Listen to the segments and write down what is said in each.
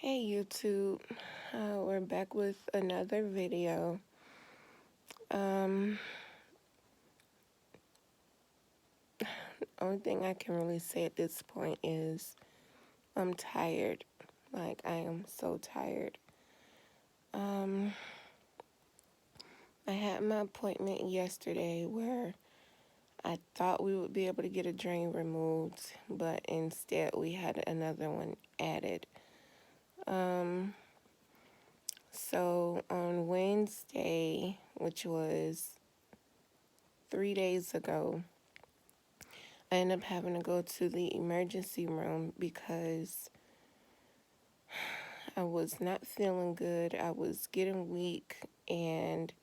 Hey YouTube, we're back with another video. Um, Only thing I can really say at this point is I'm tired. Like, I am so tired. Um, I had my appointment yesterday where I thought we would be able to get a drain removed, but instead we had another one added. Um, so on Wednesday, which was 3 days ago, I ended up having to go to the emergency room because I was not feeling good. I was getting weak, and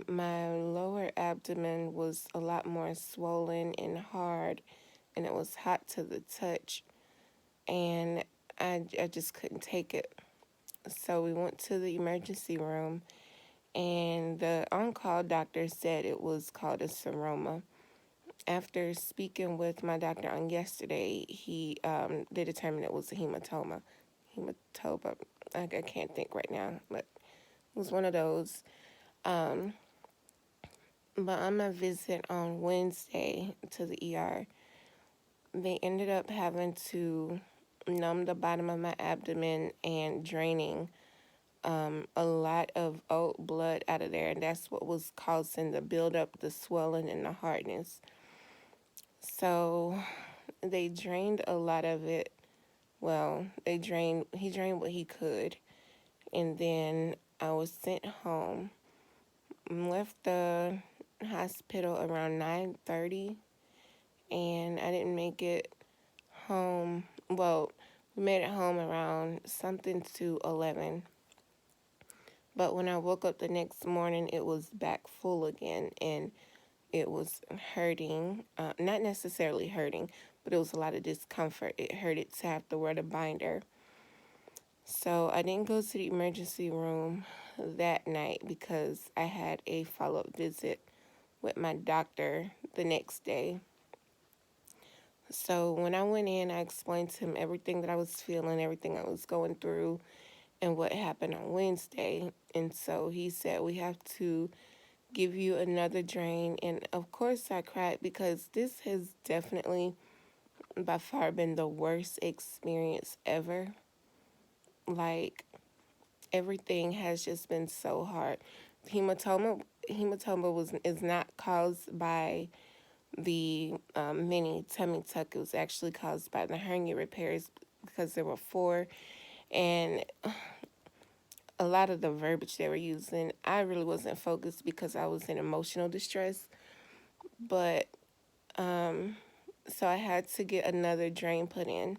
my lower abdomen was a lot more swollen and hard, and it was hot to the touch, and I just couldn't take it. So we went to the emergency room, and the on-call doctor said it was called a seroma. After speaking with my doctor on yesterday, they determined it was a hematoma. Hematoma. I can't think right now, but it was one of those. Um, but on my visit on Wednesday to the ER, they ended up having to numb the bottom of my abdomen and draining a lot of old blood out of there, and that's what was causing the buildup, the swelling, and the hardness. So they drained a lot of it. Well, he drained what he could. And then I was sent home. Left the hospital around 9:30, and I didn't make it home. Well, we made it home around something to 11. But when I woke up the next morning, it was back full again, and it was hurting. Not necessarily hurting, but it was a lot of discomfort. It hurted to have to wear the binder. So I didn't go to the emergency room that night because I had a follow-up visit with my doctor the next day. So when I went in, I explained to him everything that I was feeling, everything I was going through, and what happened on Wednesday. And so he said, we have to give you another drain. And of course I cried because this has definitely by far been the worst experience ever. Like, everything has just been so hard. Hematoma is not caused by the mini tummy tuck. It was actually caused by the hernia repairs because there were four, and a lot of the verbiage they were using, I really wasn't focused because I was in emotional distress. But so I had to get another drain put in.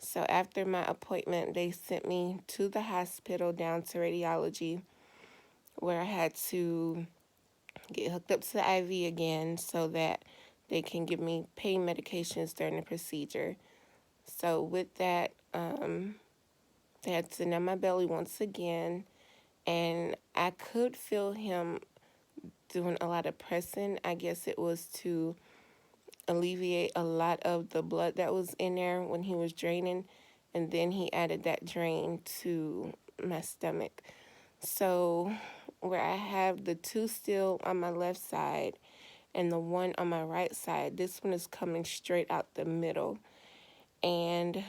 So after my appointment, they sent me to the hospital down to radiology, where I had to get hooked up to the IV again so that they can give me pain medications during the procedure. So with that, they had to numb my belly once again, and I could feel him doing a lot of pressing. I guess it was to alleviate a lot of the blood that was in there when he was draining, and then he added that drain to my stomach. So where I have the two still on my left side and the one on my right side, this one is coming straight out the middle. And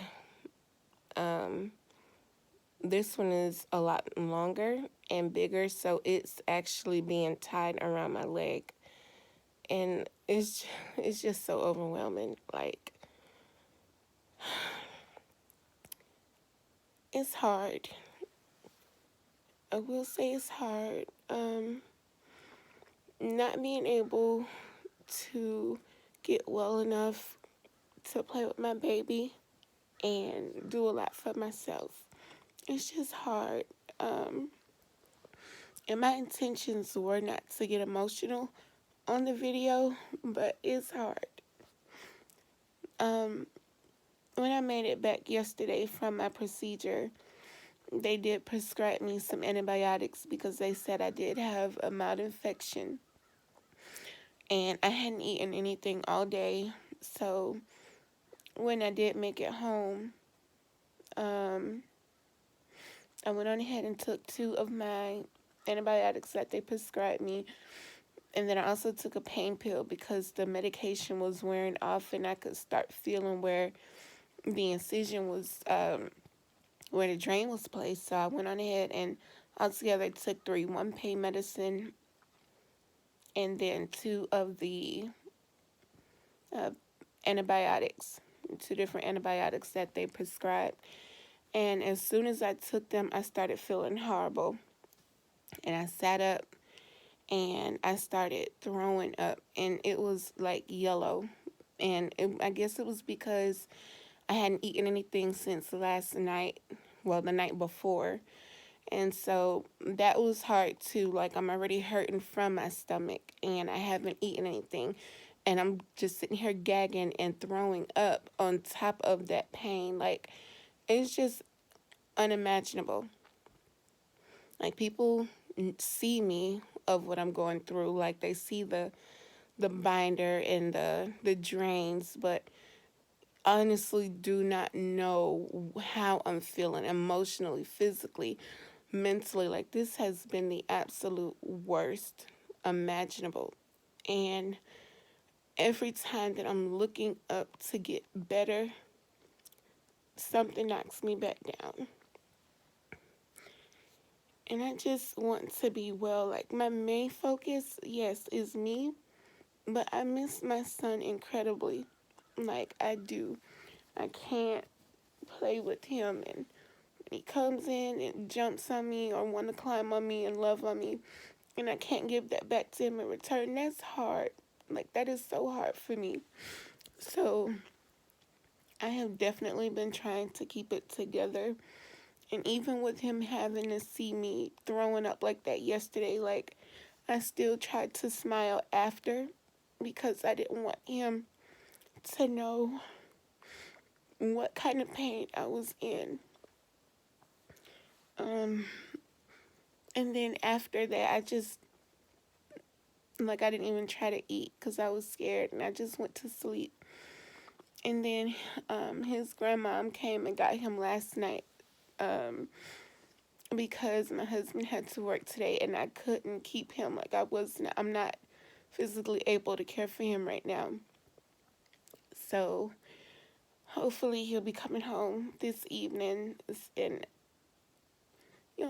this one is a lot longer and bigger, so it's actually being tied around my leg. And it's just so overwhelming. Like, it's hard. I will say it's hard. Not being able to get well enough to play with my baby and do a lot for myself. It's just hard. And my intentions were not to get emotional on the video, but it's hard. When I made it back yesterday from my procedure, they did prescribe me some antibiotics because they said I did have a mild infection. And I hadn't eaten anything all day. So when I did make it home, Um, I went on ahead and took 2 of my antibiotics that they prescribed me. And then I also took a pain pill because the medication was wearing off and I could start feeling where the incision was, where the drain was placed. So I went on ahead and altogether took 3, one pain medicine and then 2 of the uh, antibiotics, 2 different antibiotics that they prescribed. And as soon as I took them, I started feeling horrible. And I sat up and I started throwing up, and it was like yellow. And I guess it was because I hadn't eaten anything since last night, well, the night before. And so that was hard too. Like, I'm already hurting from my stomach, and I haven't eaten anything. And I'm just sitting here gagging and throwing up on top of that pain. Like, it's just unimaginable. Like, people see me of what I'm going through. Like, they see the binder and the drains, but honestly do not know how I'm feeling emotionally, physically, mentally. Like, this has been the absolute worst imaginable. And every time that I'm looking up to get better, something knocks me back down. And I just want to be well. Like, my main focus, yes, is me, but I miss my son incredibly. Like, I do. I can't play with him, and he comes in and jumps on me or want to climb on me and love on me, and I can't give that back to him in return. That's hard. Like, that is so hard for me. So I have definitely been trying to keep it together. And even with him having to see me throwing up like that yesterday, like, I still tried to smile after because I didn't want him to know what kind of pain I was in. Um, and then after that, I didn't even try to eat because I was scared, and I just went to sleep. And then his grandmom came and got him last night, because my husband had to work today, and I couldn't keep him. Like, I'm not physically able to care for him right now. So hopefully he'll be coming home this evening. And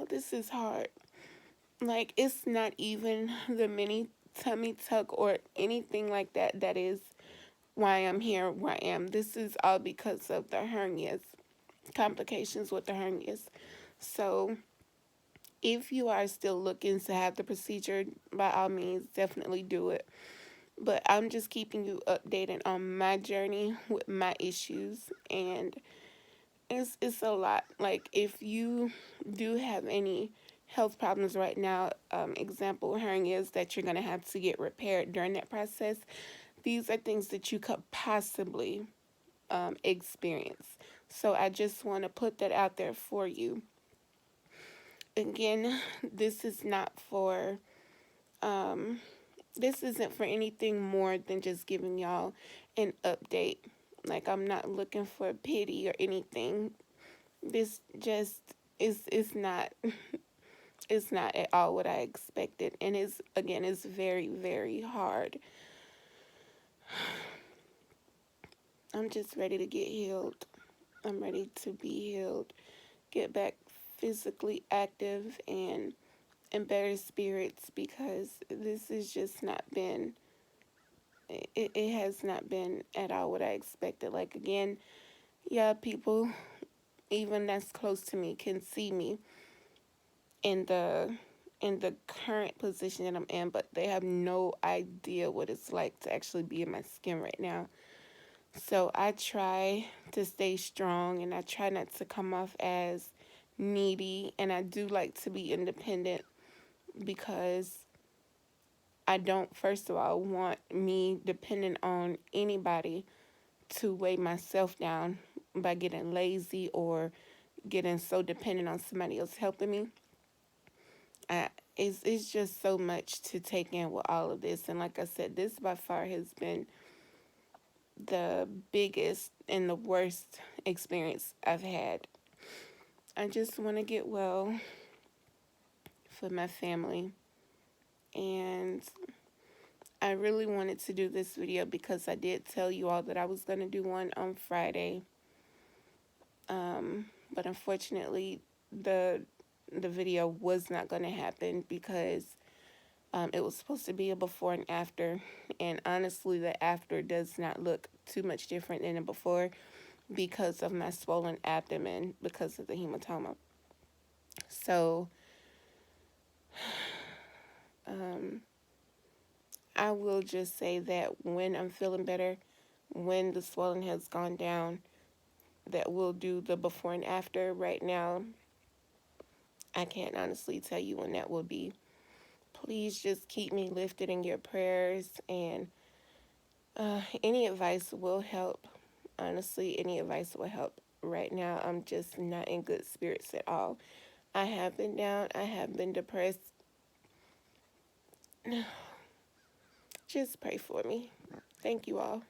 this is hard. Like, it's not even the mini tummy tuck or anything like that that is why I'm here where I am. This is all because of the hernias, complications with the hernias. So if you are still looking to have the procedure, by all means, definitely do it. But I'm just keeping you updated on my journey with my issues, and it's a lot. Like, if you do have any health problems right now, example hernias that you're gonna have to get repaired during that process, these are things that you could possibly experience. So I just want to put that out there for you. Again, this is not for this isn't for anything more than just giving y'all an update. Like, I'm not looking for pity or anything. This just is not it's not at all what I expected, and it's very, very hard. I'm just ready to get healed. I'm ready to be healed, get back physically active and in better spirits, because this has just not been it has not been at all what I expected. Like, again, yeah, people even that's close to me can see me in the current position that I'm in, but they have no idea what it's like to actually be in my skin right now. So I try to stay strong, and I try not to come off as needy, and I do like to be independent because I don't, first of all, want me dependent on anybody to weigh myself down by getting lazy or getting so dependent on somebody else helping me. It's just so much to take in with all of this. And like I said, this by far has been the biggest and the worst experience I've had. I just want to get well for my family. And I really wanted to do this video because I did tell you all that I was going to do one on Friday. But unfortunately, the video was not going to happen because it was supposed to be a before and after. And honestly, the after does not look too much different than the before because of my swollen abdomen because of the hematoma. So I will just say that when I'm feeling better, when the swelling has gone down, that we'll do the before and after. Right now, I can't honestly tell you when that will be. Please just keep me lifted in your prayers, and any advice will help. Honestly, any advice will help. Right now, I'm just not in good spirits at all. I have been down. I have been depressed. Just pray for me. Thank you all.